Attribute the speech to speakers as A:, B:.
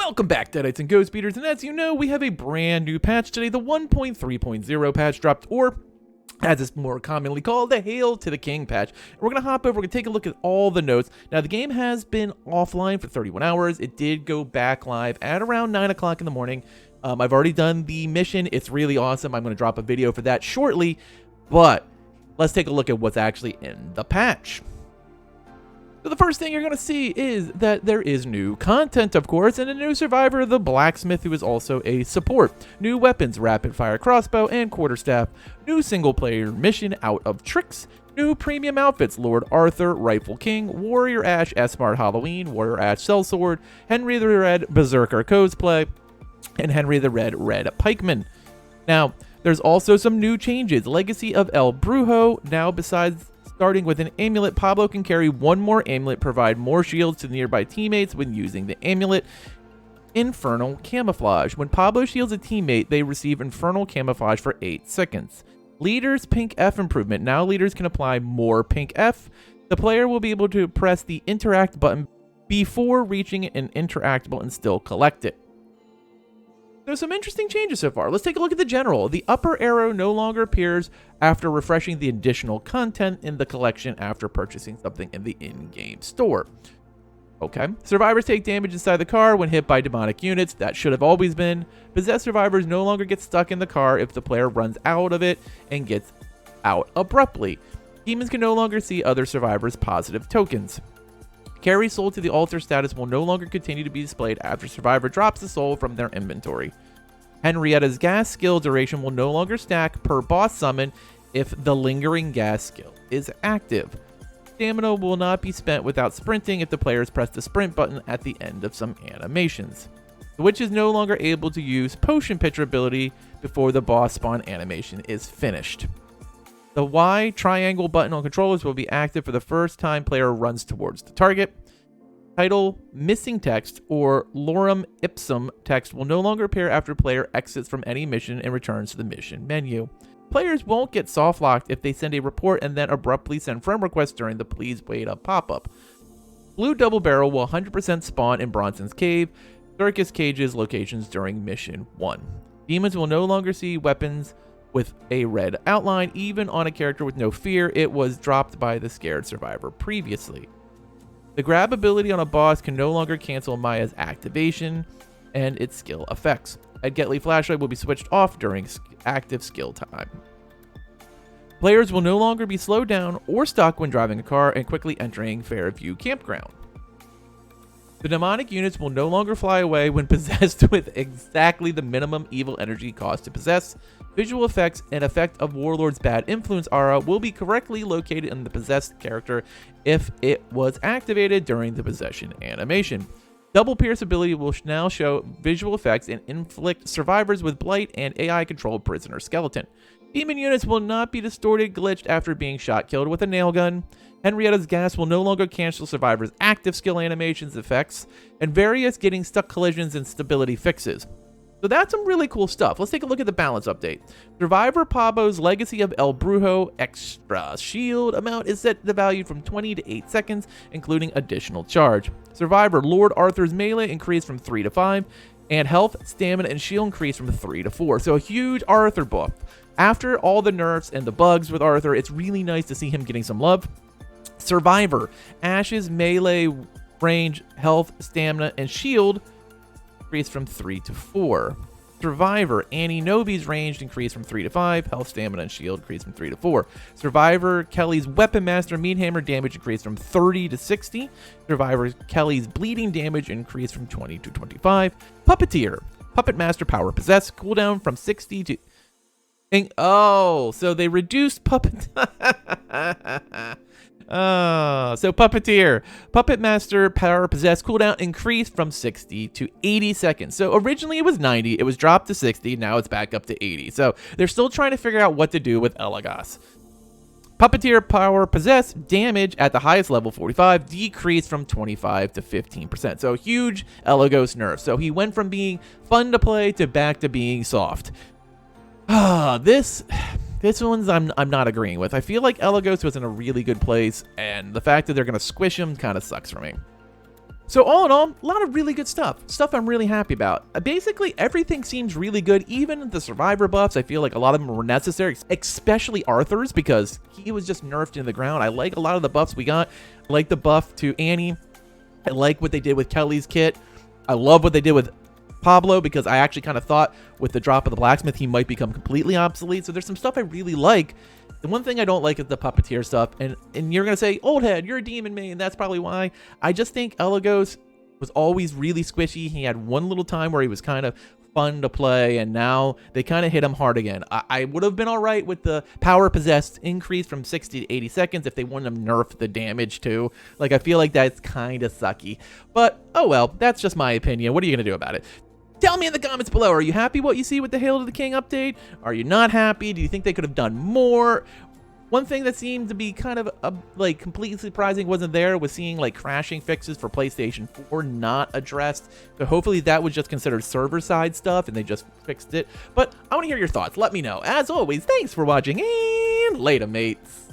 A: Welcome back, Deadites and Ghost Beaters, and as you know, we have a brand new patch today. The 1.3.0 patch dropped, or as it's more commonly called, the Hail to the King patch. And we're going to hop over, we're going to take a look at all the notes. Now, the game has been offline for 31 hours. It did go back live at around 9 o'clock in the morning. I've already done the mission. It's really awesome. I'm going to drop a video for that shortly, but let's take a look at what's actually in the patch. So the first thing you're going to see is that there is new content, of course, and a new survivor, the Blacksmith, who is also a support. New weapons, rapid fire crossbow and quarterstaff. New single player mission, Out of Tricks. New premium outfits, Lord Arthur, Rightful King, Warrior Ash, S-Mart Halloween, Warrior Ash Sellsword, Henry the Red Berserker cosplay, and Henry the Red Pikeman. Now, there's also some new changes. Legacy of El Brujo. Now, besides starting with an amulet, Pablo can carry one more amulet, provide more shields to nearby teammates when using the amulet. Infernal Camouflage. When Pablo shields a teammate, they receive Infernal Camouflage for 8 seconds. Leaders Pink F improvement. Now leaders can apply more Pink F. The player will be able to press the interact button before reaching an interactable and still collect it. There's some interesting changes so far. Let's take a look at the general. The upper arrow no longer appears after refreshing the additional content in the collection after purchasing something in the in-game store. Okay. Survivors take damage inside the car when hit by demonic units. That should have always been. Possessed survivors no longer get stuck in the car if the player runs out of it and gets out abruptly. Demons can no longer see other survivors' positive tokens. Carry soul to the altar status will no longer continue to be displayed after survivor drops the soul from their inventory. Henrietta's gas skill duration will no longer stack per boss summon if the lingering gas skill is active. Stamina will not be spent without sprinting if the players press the sprint button at the end of some animations. The witch is no longer able to use potion pitcher ability before the boss spawn animation is finished. The Y triangle button on controllers will be active for the first time player runs towards the target. Title missing text or lorem ipsum text will no longer appear after player exits from any mission and returns to the mission menu. Players won't get soft locked if they send a report and then abruptly send friend requests during the please wait up pop-up. Blue double barrel will 100% spawn in Bronson's Cave, Circus Cage's locations during mission 1. Demons will no longer see weapons with a red outline, even on a character with no fear. It was dropped by the scared survivor previously. The grab ability on a boss can no longer cancel Maya's activation and its skill effects. A Getley flashlight will be switched off during active skill time. Players will no longer be slowed down or stuck when driving a car and quickly entering Fairview Campground. The demonic units will no longer fly away when possessed with exactly the minimum evil energy cost to possess. Visual effects and effect of Warlord's bad influence aura will be correctly located in the possessed character if it was activated during the possession animation. Double Pierce ability will now show visual effects and inflict survivors with blight and AI-controlled prisoner skeleton. Demon units will not be distorted, glitched after being shot killed with a nail gun. Henrietta's gas will no longer cancel survivors' active skill animations effects, and various getting stuck collisions and stability fixes. So that's some really cool stuff. Let's take a look at the balance update. Survivor Pablo's Legacy of El Brujo extra shield amount is set to the value from 20 to 8 seconds, including additional charge. Survivor Lord Arthur's melee increased from 3 to 5, and health, stamina, and shield increased from 3 to 4. So a huge Arthur buff. After all the nerfs and the bugs with Arthur, it's really nice to see him getting some love. Survivor Ash's melee range, health, stamina, and shield increased from 3 to 4. Survivor Annie Novi's range increased from 3 to 5. Health, stamina, and shield increased from 3 to 4. Survivor Kelly's Weapon Master Meathammer damage increased from 30 to 60. Survivor Kelly's bleeding damage increased from 20 to 25. Puppeteer Puppet Master Power Possess cooldown from 60 to... Oh, so they reduced Puppet... So Puppeteer, Puppet Master Power Possess cooldown increased from 60 to 80 seconds. So originally it was 90, it was dropped to 60, now it's back up to 80. So they're still trying to figure out what to do with Elagos. Puppeteer Power Possess damage at the highest level, 45, decreased from 25 to 15%. So huge Elagos nerf. So he went from being fun to play to back to being soft. This one's I'm not agreeing with. I feel like Elagos was in a really good place, and the fact that they're going to squish him kind of sucks for me. So all in all, a lot of really good stuff I'm really happy about. Basically, everything seems really good, even the survivor buffs. I feel like a lot of them were necessary, especially Arthur's, because he was just nerfed into the ground. I like a lot of the buffs we got. I like the buff to Annie. I like what they did with Kelly's kit. I love what they did with Pablo, because I actually kind of thought with the drop of the blacksmith, he might become completely obsolete. So there's some stuff I really like. The one thing I don't like is the puppeteer stuff, and you're gonna say, old head, you're a demon main, that's probably why. I just think Elagos was always really squishy. He had one little time where he was kind of fun to play, and now they kind of hit him hard again. I would have been all right with the power possessed increase from 60 to 80 seconds if they wouldn't have nerfed the damage too. Like, I feel like that's kind of sucky, but oh well, that's just my opinion. What are you gonna do about it? Tell me in the comments below, are you happy what you see with the Hail to the King update? Are you not happy? Do you think they could have done more? One thing that seemed to be kind of like completely surprising wasn't there was seeing like crashing fixes for PlayStation 4 not addressed. So hopefully that was just considered server side stuff and they just fixed it. But I want to hear your thoughts. Let me know. As always, thanks for watching and later, mates.